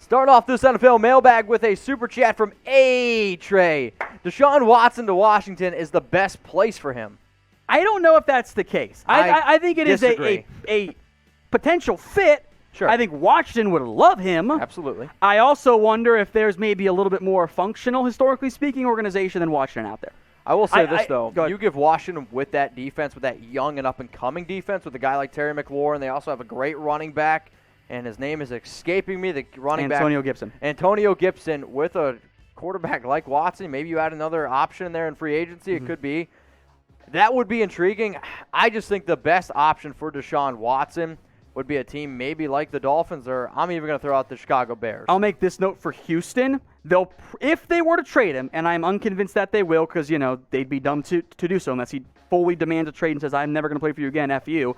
Start off this NFL mailbag with a super chat from A-Trey. Deshaun Watson to Washington is the best place for him. I don't know if that's the case. I think it disagree. is a potential fit. Sure. I think Washington would love him. Absolutely. I also wonder if there's maybe a little bit more functional, historically speaking, organization than Washington out there. I will say this, though. Go ahead. You give Washington with that defense, with that young and up-and-coming defense, with a guy like Terry McLaurin. They also have a great running back, and his name is escaping me, the running back. Antonio Gibson with a quarterback like Watson. Maybe you add another option there in free agency. It could be. That would be intriguing. I just think the best option for Deshaun Watson would be a team maybe like the Dolphins, or I'm even going to throw out the Chicago Bears. I'll make this note for Houston. If they were to trade him, and I'm unconvinced that they will because, they'd be dumb to do so unless he fully demands a trade and says, I'm never going to play for you again, F you.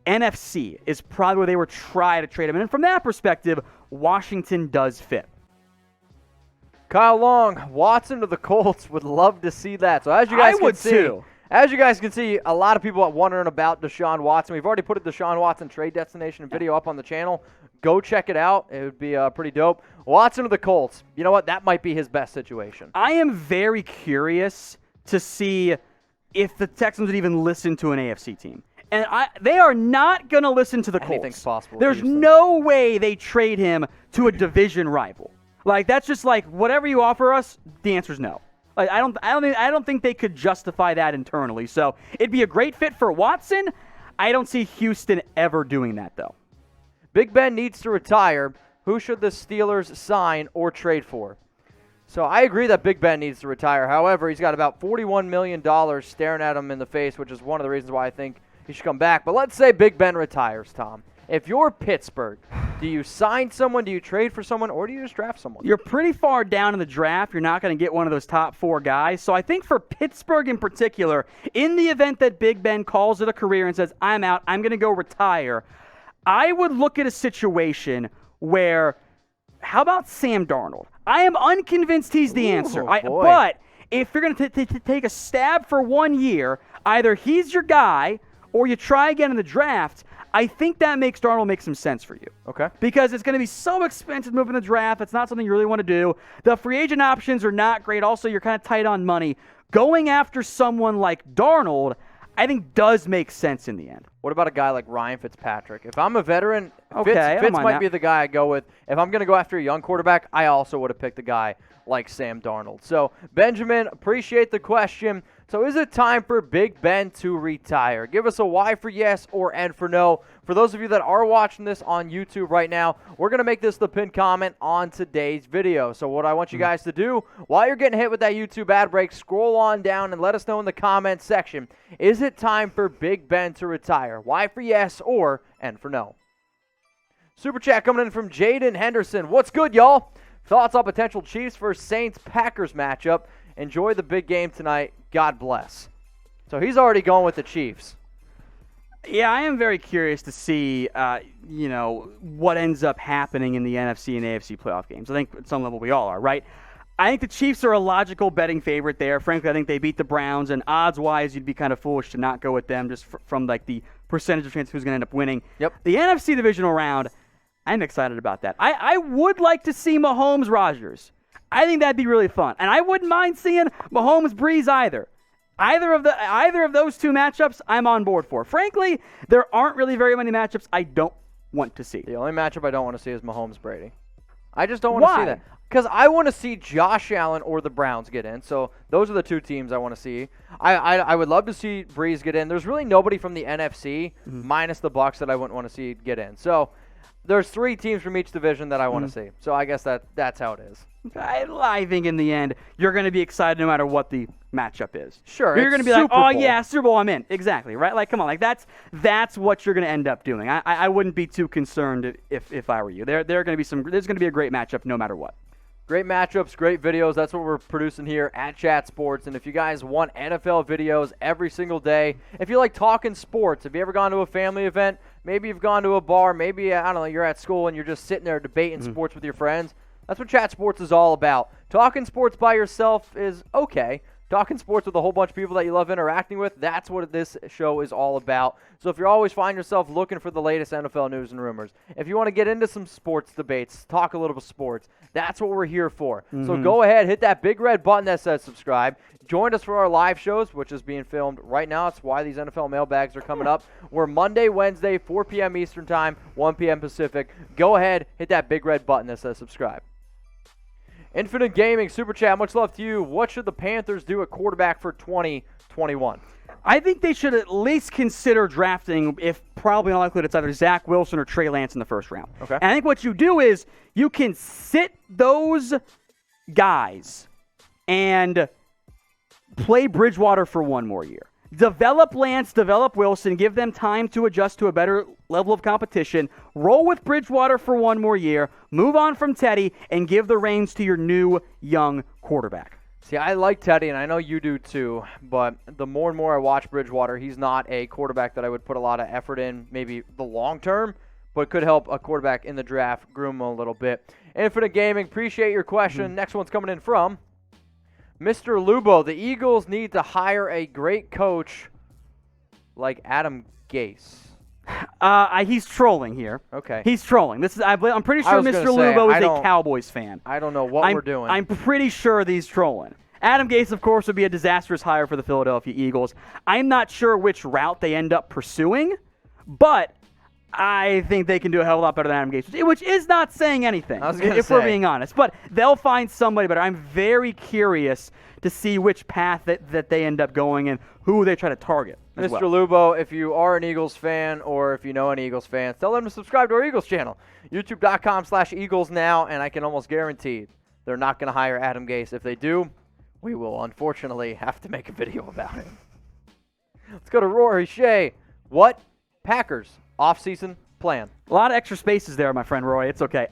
NFC is probably where they would try to trade him. And from that perspective, Washington does fit. Kyle Long, Watson to the Colts, would love to see that. So as you guys can see, too. As you guys can see, a lot of people are wondering about Deshaun Watson. We've already put a Deshaun Watson trade destination video up on the channel. Go check it out. It would be pretty dope. Watson to the Colts. You know what? That might be his best situation. I am very curious to see if the Texans would even listen to an AFC team. And they are not going to listen to the Colts. Anything's possible. There's no way they trade him to a division rival. That's just whatever you offer us, the answer is no. I don't think they could justify that internally. So it'd be a great fit for Watson. I don't see Houston ever doing that, though. Big Ben needs to retire. Who should the Steelers sign or trade for? So I agree that Big Ben needs to retire. However, he's got about $41 million staring at him in the face, which is one of the reasons why I think he should come back. But let's say Big Ben retires, Tom. If you're Pittsburgh, do you sign someone, do you trade for someone, or do you just draft someone? You're pretty far down in the draft. You're not going to get one of those top 4 guys. So I think for Pittsburgh in particular, in the event that Big Ben calls it a career and says, I'm out, I'm going to go retire, I would look at a situation where, how about Sam Darnold? I am unconvinced he's the answer. But if you're going to take a stab for 1 year, either he's your guy or you try again in the draft, I think that makes Darnold make some sense for you. Okay. Because it's going to be so expensive moving the draft. It's not something you really want to do. The free agent options are not great. Also, you're kind of tight on money. Going after someone like Darnold, I think does make sense in the end. What about a guy like Ryan Fitzpatrick? If I'm a veteran, Okay, Fitz might be the guy I go with. If I'm going to go after a young quarterback, I also would have picked a guy like Sam Darnold. So, Benjamin, appreciate the question. So is it time for Big Ben to retire? Give us a Y for yes or N for no. For those of you that are watching this on YouTube right now, we're going to make this the pinned comment on today's video. So what I want you guys to do, while you're getting hit with that YouTube ad break, scroll on down and let us know in the comments section, is it time for Big Ben to retire? Y for yes or N for no. Super chat coming in from Jaden Henderson. What's good, y'all? Thoughts on potential Chiefs versus Saints-Packers matchup. Enjoy the big game tonight. God bless. So he's already going with the Chiefs. Yeah, I am very curious to see, what ends up happening in the NFC and AFC playoff games. I think at some level we all are, right? I think the Chiefs are a logical betting favorite there. Frankly, I think they beat the Browns, and odds-wise, you'd be kind of foolish to not go with them just from the percentage of chance who's going to end up winning. Yep. The NFC divisional round, I'm excited about that. I would like to see Mahomes-Rodgers. I think that'd be really fun. And I wouldn't mind seeing Mahomes-Breeze either. Either of those two matchups, I'm on board for. Frankly, there aren't really very many matchups I don't want to see. The only matchup I don't want to see is Mahomes-Brady. I just don't want to see that. Why? Because I want to see Josh Allen or the Browns get in. So those are the two teams I want to see. I would love to see Breeze get in. There's really nobody from the NFC, minus the Bucs, that I wouldn't want to see get in. So there's 3 teams from each division that I want to see. So I guess that's how it is. I think in the end, you're going to be excited no matter what the matchup is. Sure. You're going to be like, Super oh, Bowl. yeah, Super Bowl, I'm in. Exactly, right? Like, come on. Like, that's what you're going to end up doing. I wouldn't be too concerned if I were you. There's going to be a great matchup no matter what. Great matchups, great videos. That's what we're producing here at Chat Sports. And if you guys want NFL videos every single day, if you like talking sports, have you ever gone to a family event? Maybe you've gone to a bar. Maybe, I don't know, you're at school and you're just sitting there debating sports with your friends. That's what Chat Sports is all about. Talking sports by yourself is okay. talking sports with a whole bunch of people that you love interacting with. That's what this show is all about. So if you always find yourself looking for the latest NFL news and rumors, if you want to get into some sports debates, talk a little bit of sports, that's what we're here for. So go ahead, hit that big red button that says subscribe. Join us for our live shows, which is being filmed right now. That's why these NFL mailbags are coming up. We're Monday, Wednesday, 4 p.m. Eastern Time, 1 p.m. Pacific. Go ahead, hit that big red button that says subscribe. Infinite Gaming, Super Chat, much love to you. What should the Panthers do at quarterback for 2021? I think they should at least consider drafting, if probably unlikely, it's either Zach Wilson or Trey Lance in the first round. Okay. And I think what you do is you can sit those guys and play Bridgewater for one more year. Develop Lance, develop Wilson, give them time to adjust to a better level of competition. Roll with Bridgewater for one more year. Move on from Teddy and give the reins to your new young quarterback. See, I like Teddy, and I know you do too, but the more and more I watch Bridgewater, he's not a quarterback that I would put a lot of effort in, maybe the long term, but could help a quarterback in the draft groom him a little bit. Infinite Gaming, appreciate your question. Next one's coming in from Mr. Lubo. The Eagles need to hire a great coach like Adam Gase. He's trolling here. Okay. He's trolling. I'm pretty sure Mr. Lubo is a Cowboys fan. I don't know what we're doing. I'm pretty sure he's trolling. Adam Gase, of course, would be a disastrous hire for the Philadelphia Eagles. I'm not sure which route they end up pursuing, but I think they can do a hell of a lot better than Adam Gase, which is not saying anything, if we're being honest. But they'll find somebody better. I'm very curious to see which path that they end up going and who they try to target. Mr. Lubo, if you are an Eagles fan or if you know an Eagles fan, tell them to subscribe to our Eagles channel, youtube.com/Eagles now, and I can almost guarantee they're not going to hire Adam Gase. If they do, we will unfortunately have to make a video about it. Let's go to Rory Shea. What Packers offseason plan? A lot of extra spaces there, my friend Roy. It's okay.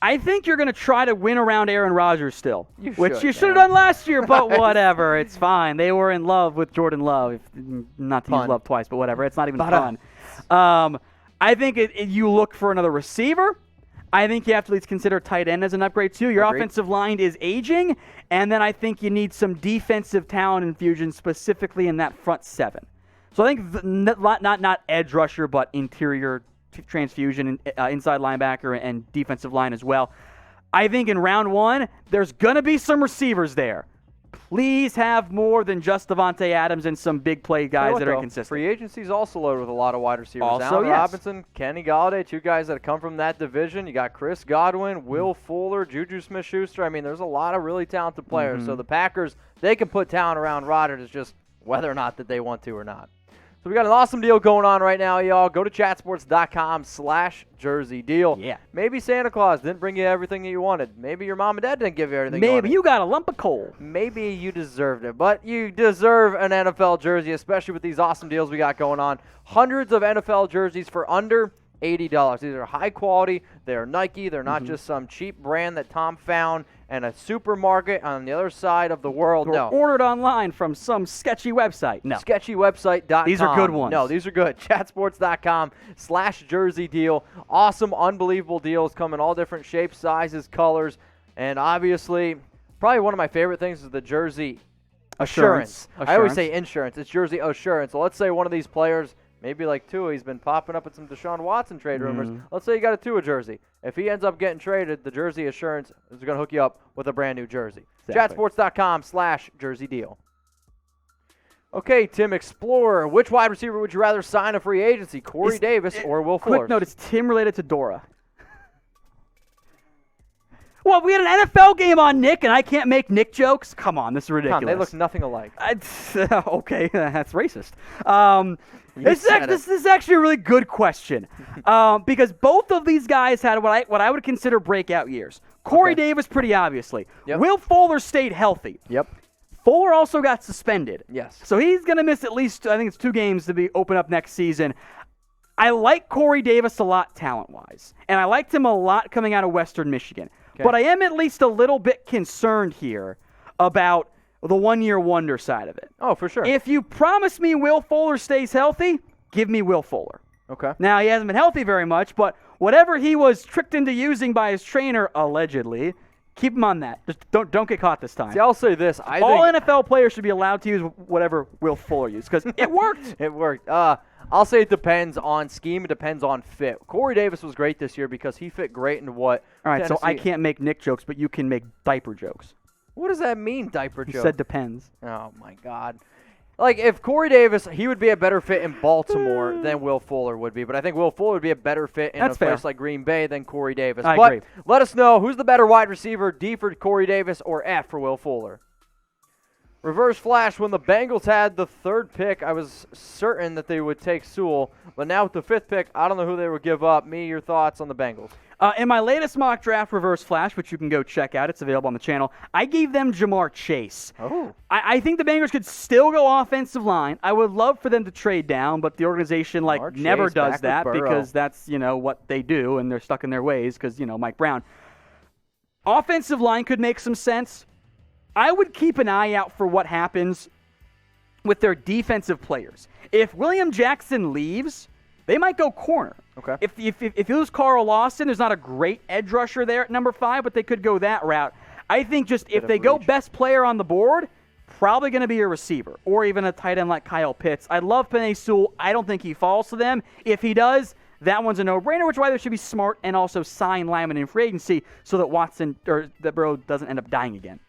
I think you're going to try to win around Aaron Rodgers still, which you should have done last year, but whatever. It's fine. They were in love with Jordan Love. Not to use love twice, but whatever. It's not even fun. I think you look for another receiver. I think you have to at least consider tight end as an upgrade, too. Your offensive line is aging, and then I think you need some defensive talent infusion, specifically in that front seven. So I think not edge rusher, but interior transfusion, inside linebacker, and defensive line as well. I think in round one, there's going to be some receivers there. Please have more than just Devontae Adams and some big play guys that are inconsistent. Free agency is also loaded with a lot of wide receivers. Also, Allen Robinson, Kenny Golladay, two guys that come from that division. You got Chris Godwin, Will Fuller, Juju Smith-Schuster. I mean, there's a lot of really talented players. So the Packers, they can put talent around Rodgers. It's just whether or not that they want to or not. So we got an awesome deal going on right now, y'all. Go to chatsports.com/jersey deal. Yeah. Maybe Santa Claus didn't bring you everything that you wanted. Maybe your mom and dad didn't give you everything you wanted. Maybe you got a lump of coal. Maybe you deserved it. But you deserve an NFL jersey, especially with these awesome deals we got going on. Hundreds of NFL jerseys for under $80. These are high quality. They're Nike. They're not just some cheap brand that Tom found in a supermarket on the other side of the world. Or ordered online from some sketchy website. No. Sketchywebsite.com. These are good ones. No, these are good. Chatsports.com/jersey deal. Awesome, unbelievable deals come in all different shapes, sizes, colors, and obviously, probably one of my favorite things is the jersey assurance. I always say insurance. It's jersey assurance. So let's say one of these players, maybe like Tua, he's been popping up at some Deshaun Watson trade rumors. Let's say you got a Tua jersey. If he ends up getting traded, the jersey assurance is going to hook you up with a brand new jersey. Exactly. Chatsports.com/jersey deal. Okay, Tim Explorer, which wide receiver would you rather sign a free agency, Corey Davis or Will Fuller? Quick note, is Tim related to Dora? Well, we had an NFL game on Nick, and I can't make Nick jokes? Come on, this is ridiculous. They look nothing alike. Okay, that's racist. This is actually a really good question because both of these guys had what I would consider breakout years. Corey Davis, pretty obviously. Yep. Will Fuller stayed healthy. Yep. Fuller also got suspended. Yes. So he's going to miss at least, I think it's 2 games to be open up next season. I like Corey Davis a lot talent-wise, and I liked him a lot coming out of Western Michigan. Okay. But I am at least a little bit concerned here about the one-year wonder side of it. Oh, for sure. If you promise me Will Fuller stays healthy, give me Will Fuller. Okay. Now, he hasn't been healthy very much, but whatever he was tricked into using by his trainer, allegedly, Keep him on that. Just don't get caught this time. See, I'll say this. All NFL players should be allowed to use whatever Will Fuller used because it worked. It worked. I'll say it depends on scheme. It depends on fit. Corey Davis was great this year because he fit great into what. All right, Tennessee. so I can't make Nick jokes, but you can make diaper jokes. What does that mean, diaper joke? You said depends. Oh, my God. Like, if Corey Davis, he would be a better fit in Baltimore than Will Fuller would be. But I think Will Fuller would be a better fit in a place like Green Bay than Corey Davis. I but agree. Let us know, who's the better wide receiver, D for Corey Davis or F for Will Fuller? Reverse flash, when the Bengals had the 3rd pick, I was certain that they would take Sewell. But now with the 5th pick, I don't know who they would give up. Me, your thoughts on the Bengals? In my latest mock draft reverse flash, which you can go check out, it's available on the channel, I gave them Jamar Chase. Oh. I think the Bengals could still go offensive line. I would love for them to trade down, but the organization never does that because that's what they do, and they're stuck in their ways because Mike Brown. Offensive line could make some sense. I would keep an eye out for what happens with their defensive players. If William Jackson leaves, they might go corner. Okay. If you lose Carl Lawson, there's not a great edge rusher there at number 5, but they could go that route. I think just if they go best player on the board, probably going to be a receiver or even a tight end like Kyle Pitts. I love Penei Sewell. I don't think he falls to them. If he does, that one's a no-brainer, which is why they should be smart and also sign Lyman in free agency so that that Burrow doesn't end up dying again.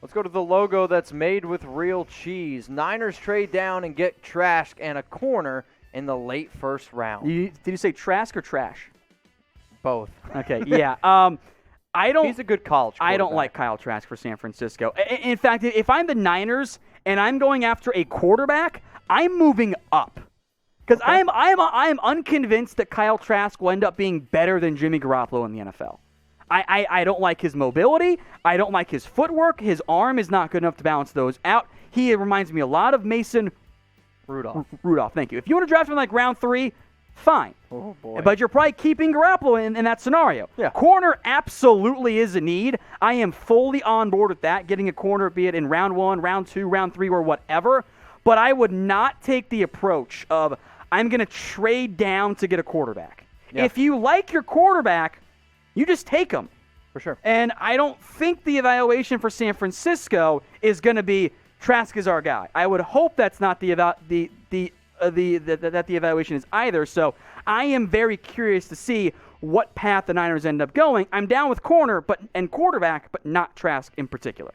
Let's go to the logo that's made with real cheese. Niners trade down and get Trask and a corner in the late 1st round. Did you say Trask or trash? Both. Okay, yeah. He's a good college quarterback. I don't like Kyle Trask for San Francisco. In fact, if I'm the Niners and I'm going after a quarterback, I'm moving up. Because I'm unconvinced that Kyle Trask will end up being better than Jimmy Garoppolo in the NFL. I don't like his mobility. I don't like his footwork. His arm is not good enough to balance those out. He reminds me a lot of Mason Rudolph, thank you. If you want to draft him like round 3, fine. Oh, boy. But you're probably keeping Garoppolo in that scenario. Yeah. Corner absolutely is a need. I am fully on board with that, getting a corner, be it in round 1, round 2, round 3, or whatever. But I would not take the approach of I'm going to trade down to get a quarterback. Yeah. If you like your quarterback, you just take him. For sure. And I don't think the evaluation for San Francisco is going to be Trask is our guy. I would hope that's not that the evaluation is either. So I am very curious to see what path the Niners end up going. I'm down with corner and quarterback, but not Trask in particular.